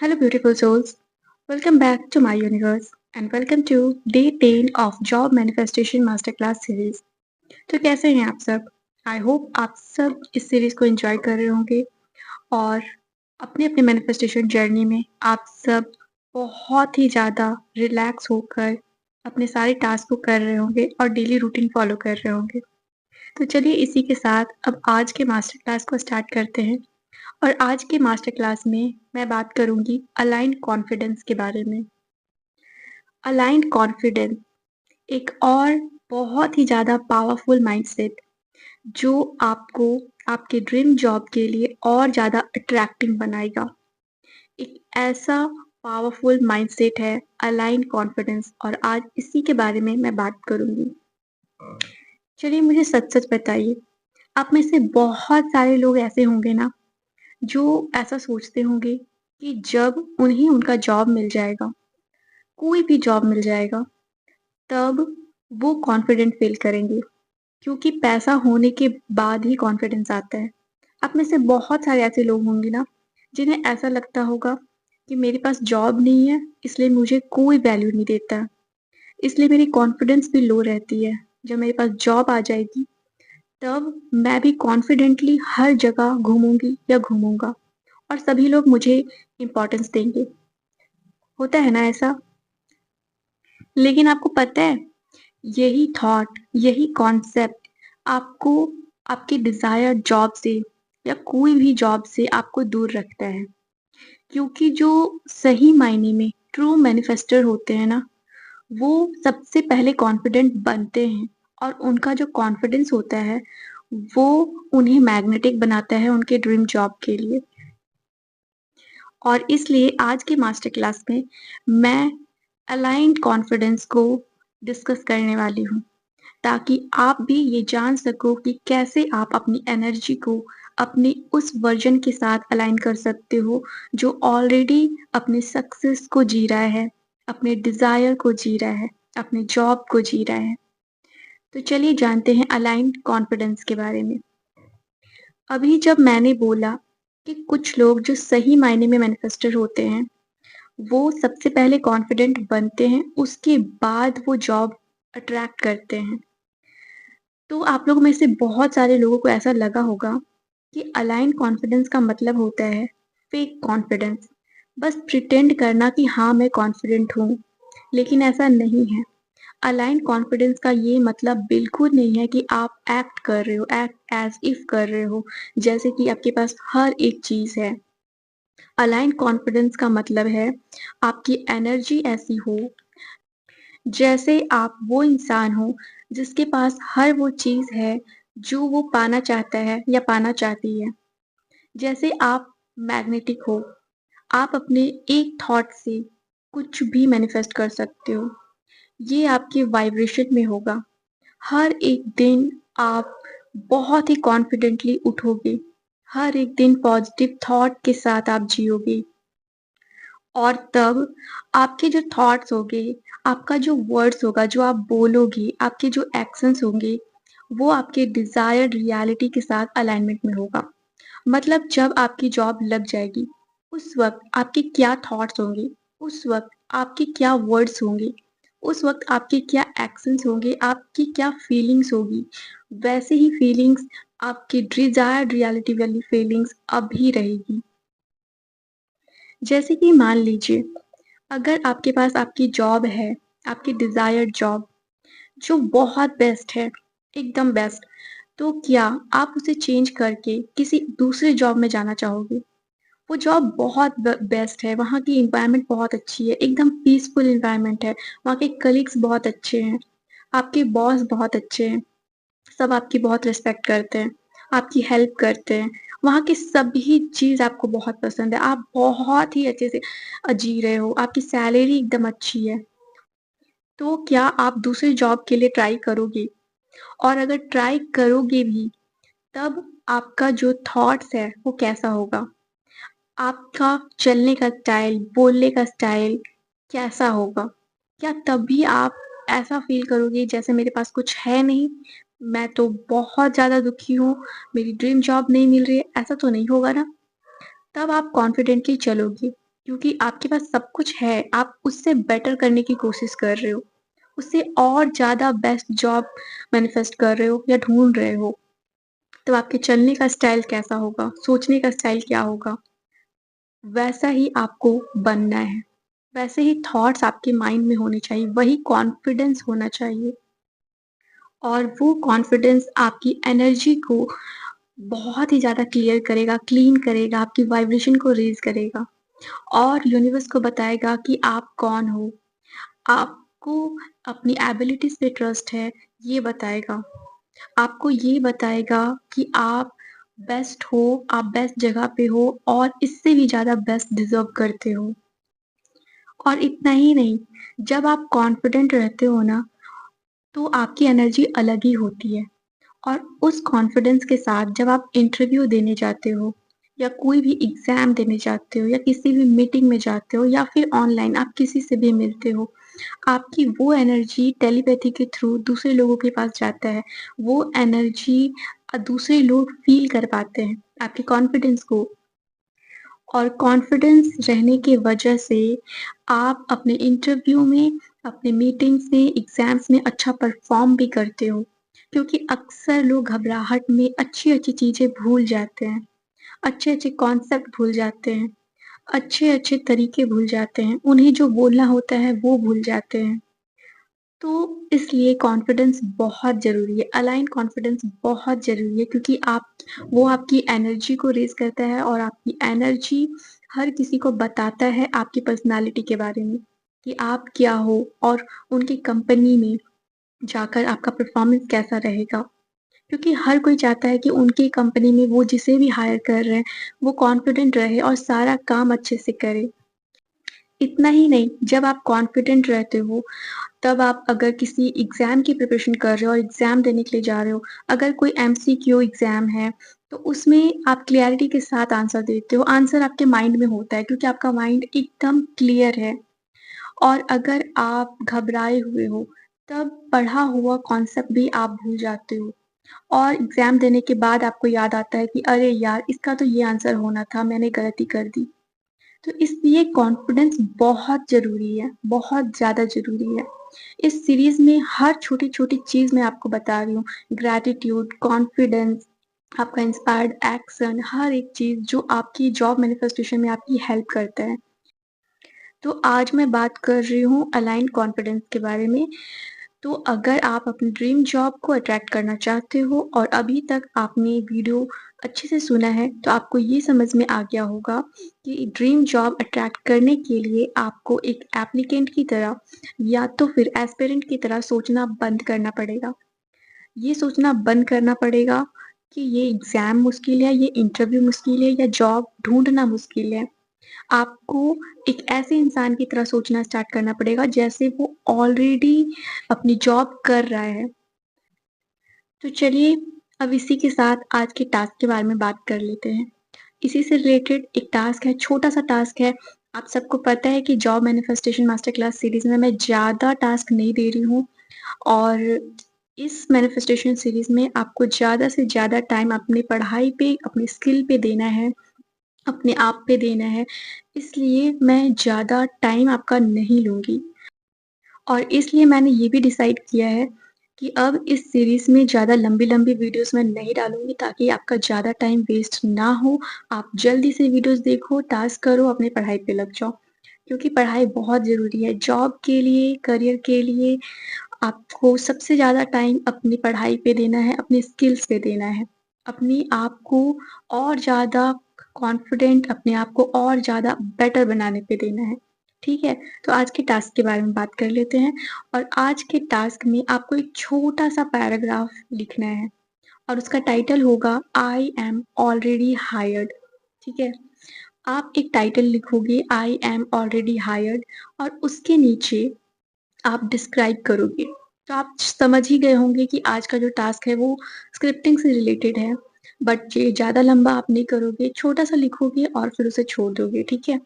Hello, beautiful souls. Welcome back to my universe and welcome to Day 10 of Job Manifestation Masterclass series. तो कैसे हैं आप सब? I hope आप सब इस सीरीज को एंजॉय कर रहे होंगे और अपने अपने मैनिफेस्टेशन जर्नी में आप सब बहुत ही ज़्यादा रिलैक्स होकर अपने सारे टास्क को कर रहे होंगे और डेली रूटीन फॉलो कर रहे होंगे। तो चलिए इसी के साथ अब आज के मास्टर क्लास को स्टार्ट करते हैं। और आज के मास्टर क्लास में मैं बात करूंगी अलाइंड कॉन्फिडेंस के बारे में। अलाइंड कॉन्फिडेंस एक और बहुत ही ज़्यादा पावरफुल माइंडसेट जो आपको आपके ड्रीम जॉब के लिए और ज़्यादा अट्रैक्टिव बनाएगा। एक ऐसा पावरफुल माइंडसेट है अलाइंड कॉन्फिडेंस और आज इसी के बारे में मैं बात करूंगी। चलिए मुझे सच सच बताइए, आप में से बहुत सारे लोग ऐसे होंगे ना जो ऐसा सोचते होंगे कि जब उन्हें उनका जॉब मिल जाएगा, कोई भी जॉब मिल जाएगा, तब वो कॉन्फिडेंट फ़ील करेंगे क्योंकि पैसा होने के बाद ही कॉन्फिडेंस आता है। आप में से बहुत सारे ऐसे लोग होंगे ना, जिन्हें ऐसा लगता होगा कि मेरे पास जॉब नहीं है, इसलिए मुझे कोई वैल्यू नहीं देता, इसलिए मेरी कॉन्फिडेंस भी लो रहती है। जब मेरे पास जॉब आ जाएगी, तब मैं भी कॉन्फिडेंटली हर जगह घूमूँगी या घूमूँगा और सभी लोग मुझे इम्पोर्टेंस देंगे। होता है ना ऐसा? लेकिन आपको पता है, यही थॉट, यही कॉन्सेप्ट आपको आपके डिज़ायर्ड जॉब से या कोई भी जॉब से आपको दूर रखता है। क्योंकि जो सही मायने में ट्रू मैनिफेस्टर होते हैं ना, वो सबसे पहले कॉन्फिडेंट बनते हैं और उनका जो कॉन्फिडेंस होता है, वो उन्हें मैग्नेटिक बनाता है उनके ड्रीम जॉब के लिए। और इसलिए आज के मास्टर क्लास में मैं अलाइन्ड कॉन्फिडेंस को डिस्कस करने वाली हूँ, ताकि आप भी ये जान सको कि कैसे आप अपनी एनर्जी को अपने उस वर्जन के साथ अलाइन कर सकते हो, जो ऑलरेडी अपने सक्सेस को जी रहा है, अपने डिज़ायर को जी रहा है, अपने जॉब को जी रहा है। तो चलिए जानते हैं अलाइन्ड कॉन्फिडेंस के बारे में। अभी जब मैंने बोला कि कुछ लोग जो सही मायने में मैनिफेस्टर होते हैं, वो सबसे पहले कॉन्फिडेंट बनते हैं, उसके बाद वो जॉब अट्रैक्ट करते हैं। तो आप लोगों में से बहुत सारे लोगों को ऐसा लगा होगा कि अलाइन्ड कॉन्फिडेंस का मतलब होता है फेक कॉन्फिडेंस। बस प्रिटेंड करना कि हाँ, मैं कॉन्फिडेंट हूँ, लेकिन ऐसा नहीं है। अलाइन्ड कॉन्फिडेंस का ये मतलब बिल्कुल नहीं है कि आप एक्ट कर रहे हो, एक्ट एज़ इफ कर रहे हो, जैसे कि आपके पास हर एक चीज़ है। अलाइन्ड कॉन्फिडेंस का मतलब है आपकी एनर्जी ऐसी हो जैसे आप वो इंसान हो जिसके पास हर वो चीज़ है जो वो पाना चाहता है या पाना चाहती है। जैसे आप मैग्नेटिक हो, आप अपने एक थॉट से कुछ भी मैनिफेस्ट कर सकते हो। ये आपके वाइब्रेशन में होगा। हर एक दिन आप बहुत ही कॉन्फिडेंटली उठोगे। हर एक दिन पॉजिटिव थॉट के साथ आप जियोगे। और तब आपके जो थॉट्स होंगे, आपका जो वर्ड्स होगा, जो आप बोलोगे, आपके जो एक्शंस होंगे, वो आपके डिज़ायर्ड रियलिटी के साथ अलाइनमेंट में होगा। मतलब जब आपकी जॉब लग जाएगी, उस वक़्त आपके क्या थॉट्स होंगे, उस वक़्त आपके क्या वर्ड्स होंगे, उस वक़्त आपके क्या एक्शंस होंगे, आपकी क्या फीलिंग्स होगी, वैसे ही फीलिंग्स आपकी डिज़ायर्ड रियलिटी वाली फीलिंग्स अब भी रहेगी। जैसे कि मान लीजिए, अगर आपके पास आपकी जॉब है, आपकी डिज़ायर्ड जॉब, जो बहुत बेस्ट है, एकदम बेस्ट, तो क्या आप उसे चेंज करके किसी दूसरे जॉब में जाना चाहोगे? वो जॉब बहुत बेस्ट है, वहाँ की एनवायरनमेंट बहुत अच्छी है, एकदम पीसफुल एनवायरनमेंट है, वहाँ के कलीग्स बहुत अच्छे हैं, आपके बॉस बहुत अच्छे हैं, सब आपकी बहुत रिस्पेक्ट करते हैं, आपकी हेल्प करते हैं, वहाँ की सभी चीज़ आपको बहुत पसंद है, आप बहुत ही अच्छे से जी रहे हो, आपकी सैलरी एकदम अच्छी है, तो क्या आप दूसरी जॉब के लिए ट्राई करोगे? और अगर ट्राई करोगे भी, तब आपका जो थॉट्स है, वो कैसा होगा? आपका चलने का स्टाइल, बोलने का स्टाइल कैसा होगा? क्या तब भी आप ऐसा फ़ील करोगे जैसे मेरे पास कुछ है नहीं, मैं तो बहुत ज़्यादा दुखी हूँ, मेरी ड्रीम जॉब नहीं मिल रही है, ऐसा तो नहीं होगा ना? तब आप कॉन्फिडेंटली चलोगे क्योंकि आपके पास सब कुछ है, आप उससे बेटर करने की कोशिश कर रहे हो, उससे और ज़्यादा बेस्ट जॉब मैनिफेस्ट कर रहे हो या ढूँढ रहे हो, तो आपके चलने का स्टाइल कैसा होगा, सोचने का स्टाइल क्या होगा, वैसा ही आपको बनना है। वैसे ही थॉट्स आपके माइंड में होने चाहिए, वही कॉन्फिडेंस होना चाहिए और वो कॉन्फिडेंस आपकी एनर्जी को बहुत ही ज़्यादा क्लियर करेगा, क्लीन करेगा, आपकी वाइब्रेशन को रेज़ करेगा और यूनिवर्स को बताएगा कि आप कौन हो। आपको अपनी एबिलिटीज़ पे ट्रस्ट है, ये बताएगा। आपको ये बताएगा कि आप बेस्ट हो, आप बेस्ट जगह पे हो और इससे भी ज़्यादा बेस्ट डिज़र्व करते हो। और इतना ही नहीं, जब आप कॉन्फिडेंट रहते हो ना, तो आपकी एनर्जी अलग ही होती है और उस कॉन्फिडेंस के साथ जब आप इंटरव्यू देने जाते हो या कोई भी एग्ज़ाम देने जाते हो या किसी भी मीटिंग में जाते हो या फिर ऑनलाइन आप किसी से भी मिलते हो, आपकी वो एनर्जी टेलीपैथी के थ्रू दूसरे लोगों के पास जाता है। वो एनर्जी दूसरे लोग फ़ील कर पाते हैं, आपके कॉन्फिडेंस को और कॉन्फिडेंस रहने की वजह से आप अपने इंटरव्यू में, अपने मीटिंग्स में, एग्ज़ाम्स में अच्छा परफ़ॉर्म भी करते हो। क्योंकि अक्सर लोग घबराहट में अच्छी-अच्छी चीज़ें भूल जाते हैं, अच्छे-अच्छे कॉन्सेप्ट भूल जाते हैं, अच्छे-अच्छे तरीके भूल जाते हैं, उन्हें जो बोलना होता है वो भूल जाते हैं। तो इसलिए कॉन्फिडेंस बहुत ज़रूरी है, अलाइन कॉन्फिडेंस बहुत ज़रूरी है क्योंकि आप वो आपकी एनर्जी को रेज़ करता है और आपकी एनर्जी हर किसी को बताता है आपकी पर्सनैलिटी के बारे में, कि आप क्या हो और उनकी कंपनी में जाकर आपका परफ़ॉर्मेंस कैसा रहेगा। क्योंकि हर कोई चाहता है कि उनकी कंपनी में वो जिसे भी हायर कर रहे हैं, वो कॉन्फिडेंट रहे और सारा काम अच्छे से करे। इतना ही नहीं, जब आप कॉन्फिडेंट रहते हो तब आप अगर किसी एग्ज़ाम की प्रिपरेशन कर रहे हो और एग्ज़ाम देने के लिए जा रहे हो, अगर कोई एमसीक्यू एग्ज़ाम है, तो उसमें आप क्लैरिटी के साथ आंसर देते हो। आंसर आपके माइंड में होता है क्योंकि आपका माइंड एकदम क्लियर है और अगर आप घबराए हुए हो, तब पढ़ा हुआ कॉन्सेप्ट भी आप भूल जाते हो और एग्ज़ाम देने के बाद आपको याद आता है कि अरे यार! इसका तो ये आंसर होना था, मैंने गलती कर दी। तो इसलिए कॉन्फिडेंस बहुत ज़रूरी है, बहुत ज़्यादा ज़रूरी है। इस सीरीज़ में हर छोटी-छोटी चीज़ मैं आपको बता रही हूँ, ग्रैटिट्यूड, कॉन्फिडेंस, आपका इंस्पायर्ड एक्शन, हर एक चीज़ जो आपकी जॉब मैनिफेस्टेशन में आपकी हेल्प करता है। तो आज मैं बात कर रही हूँ अलाइन्ड कॉन्फिडेंस के बारे में। तो अगर आप अपनी ड्रीम जॉब को अट्रैक्ट करना चाहते हो और अभी तक आपने वीडियो अच्छे से सुना है, तो आपको ये समझ में आ गया होगा कि ड्रीम जॉब अट्रैक्ट करने के लिए आपको एक एप्लीकेंट की तरह या तो फिर एस्पिरेंट की तरह सोचना बंद करना पड़ेगा। ये सोचना बंद करना पड़ेगा कि ये एग्ज़ाम मुश्किल है, ये इंटरव्यू मुश्किल है या जॉब ढूँढना मुश्किल है। आपको एक ऐसे इंसान की तरह सोचना स्टार्ट करना पड़ेगा जैसे वो ऑलरेडी अपनी जॉब कर रहा है। तो चलिए अब इसी के साथ आज के टास्क के बारे में बात कर लेते हैं। इसी से रिलेटेड एक टास्क है, छोटा-सा टास्क है। आप सबको पता है कि job manifestation master class series में मैं ज़्यादा टास्क नहीं दे रही हूँ और इस मैनिफेस्टेशन सीरीज़ में आपको ज़्यादा से ज़्यादा टाइम अपनी पढ़ाई पे, अपनी स्किल पे देना है, अपने आप पे देना है। इसलिए मैं ज़्यादा टाइम आपका नहीं लूँगी। और इसलिए मैंने ये भी डिसाइड किया है कि अब इस सीरीज़ में ज़्यादा लंबी-लंबी वीडियोज़ मैं नहीं डालूँगी ताकि आपका ज़्यादा टाइम वेस्ट ना हो। आप जल्दी से वीडियोज़ देखो, टास्क करो, अपनी पढ़ाई पे लग जाओ। क्योंकि पढ़ाई बहुत ज़रूरी है। जॉब के लिए, करियर के लिए आपको सबसे ज़्यादा टाइम अपनी पढ़ाई पे देना है, अपनी स्किल्स पे देना है। अपने आप को और ज़्यादा कॉन्फिडेंट, अपने आप को और ज़्यादा बेटर बनाने पे देना है। ठीक है? तो आज के टास्क के बारे में बात कर लेते हैं और आज के टास्क में आपको एक छोटा-सा पैराग्राफ लिखना है और उसका टाइटल होगा आई एम ऑलरेडी हायर्ड। ठीक है? आप एक टाइटल लिखोगे आई एम ऑलरेडी हायर्ड और उसके नीचे आप डिस्क्राइब करोगे। तो आप समझ ही गए होंगे कि आज का जो टास्क है वो स्क्रिप्टिंग से रिलेटेड है। बट ये ज़्यादा लंबा आप नहीं करोगे, छोटा-सा लिखोगे और फिर उसे छोड़ दोगे, ठीक है?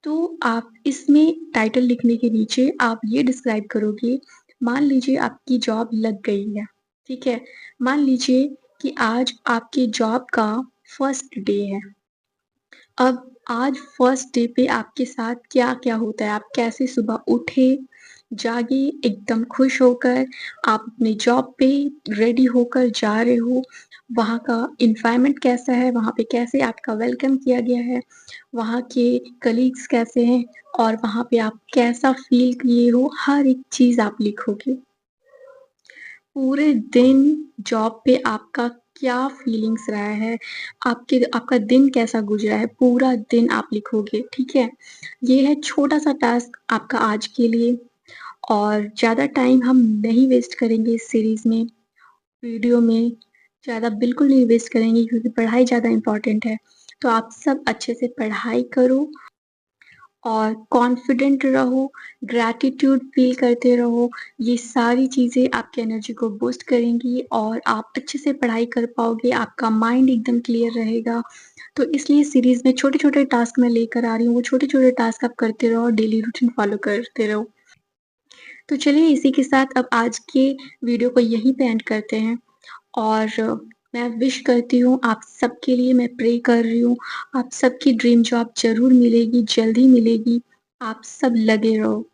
तो आप इसमें टाइटल लिखने के नीचे आप ये डिस्क्राइब करोगे, मान लीजिए आपकी जॉब लग गई है, ठीक है? मान लीजिए कि आज आपकी जॉब का फर्स्ट डे है। अब आज फर्स्ट डे पे आपके साथ क्या-क्या होता है? आप कैसे सुबह उठे, जागे एकदम खुश होकर, आप अपनी जॉब पे रेडी होकर जा रहे हो, वहाँ का एनवायरनमेंट कैसा है, वहाँ पे कैसे आपका वेलकम किया गया है, वहाँ के कलीग्स कैसे हैं और वहाँ पे आप कैसा फ़ील किए हो, हर एक चीज़ आप लिखोगे। पूरे दिन जॉब पे आपका क्या फीलिंग्स रहा है, आपका दिन कैसा गुज़रा है, पूरा दिन आप लिखोगे, ठीक है? ये है छोटा-सा टास्क आपका आज के लिए और ज़्यादा टाइम हम नहीं वेस्ट करेंगे इस सीरीज़ में, वीडियो में, ज़्यादा बिल्कुल नहीं वेस्ट करेंगे क्योंकि पढ़ाई ज़्यादा इम्पोर्टेंट है। तो आप सब अच्छे से पढ़ाई करो और कॉन्फिडेंट रहो, ग्रैटिट्यूड फ़ील करते रहो, ये सारी चीज़ें आपकी एनर्जी को बूस्ट करेंगी और आप अच्छे से पढ़ाई कर पाओगे, आपका माइंड एकदम क्लियर रहेगा। तो इसलिए सीरीज़ में छोटे-छोटे टास्क मैं लेकर आ रही हूँ, वो छोटे-छोटे टास्क आप करते रहो और डेली रूटीन फ़ॉलो करते रहो। तो चलिए इसी के साथ अब आज के वीडियो को यहीं पे एंड करते हैं और मैं विश करती हूँ आप सबके लिए मैं प्रे कर रही हूँ, आप सबकी ड्रीम जॉब ज़रूर मिलेगी, जल्द ही मिलेगी। आप सब लगे रहो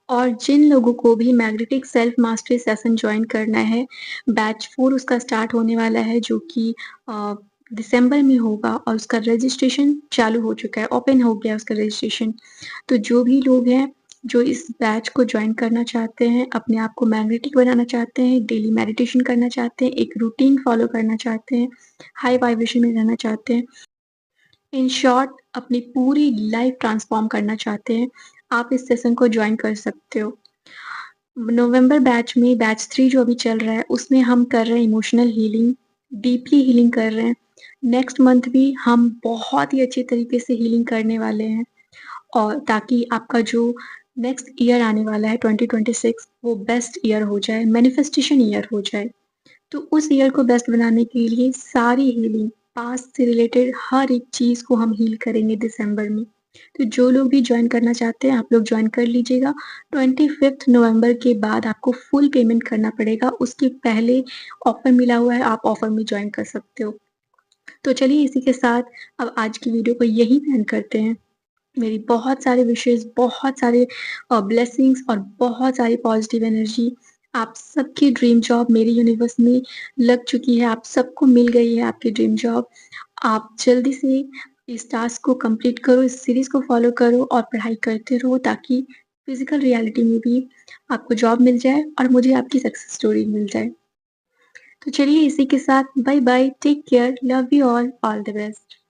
और जिन लोगों को भी magnetic self mastery session join करना है, बैच 4 उसका स्टार्ट होने वाला है जो कि दिसंबर में होगा और उसका रजिस्ट्रेशन चालू हो चुका है, ओपन हो गया उसका रजिस्ट्रेशन। तो जो भी लोग हैं, जो इस बैच को जॉइन करना चाहते हैं, अपने आप को मैग्नेटिक बनाना चाहते हैं, डेली मेडिटेशन करना चाहते हैं, एक रूटीन फ़ॉलो करना चाहते हैं, हाई वाइब्रेशन में रहना चाहते हैं, इन शॉर्ट अपनी पूरी लाइफ़ ट्रांसफ़ॉर्म करना चाहते हैं, आप इस सेशन को जॉइन कर सकते हो। नवंबर बैच में बैच 3 जो अभी चल रहा है, उसमें हम कर रहे हैं इमोशनल हीलिंग, डीपली हीलिंग कर रहे हैं। नेक्स्ट मंथ भी हम बहुत ही अच्छे तरीके से हीलिंग करने वाले हैं और ताकि आपका जो नेक्स्ट ईयर आने वाला है 2026 वो बेस्ट ईयर हो जाए, मैनिफेस्टेशन ईयर हो जाए। तो उस ईयर को बेस्ट बनाने के लिए सारी हीलिंग, पास्ट से रिलेटेड हर एक चीज़ को हम हील करेंगे दिसंबर में। तो जो लोग भी जॉइन करना चाहते हैं, आप लोग जॉइन कर लीजिएगा। 25th नवंबर के बाद आपको फुल पेमेंट करना पड़ेगा, उसके पहले ऑफ़र मिला हुआ है, आप ऑफ़र में जॉइन कर सकते हो। तो चलिए इसी के साथ अब आज की वीडियो को यहीं पे एंड करते हैं। मेरी बहुत सारे विशेज़, बहुत सारे ब्लेसिंग्स और बहुत सारी पॉज़िटिव एनर्जी आप सबकी ड्रीम जॉब मेरे यूनिवर्स में लग चुकी है, आप सबको मिल गई है आपकी ड्रीम जॉब। आप जल्दी से इस टास्क को कंप्लीट करो, इस सीरीज़ को फ़ॉलो करो और पढ़ाई करते रहो ताकि फ़िज़िकल रियलिटी में भी आपको जॉब मिल जाए और मुझे आपकी सक्सेस स्टोरी मिल जाए। तो चलिए इसी के साथ bye bye, take care, love you all the best.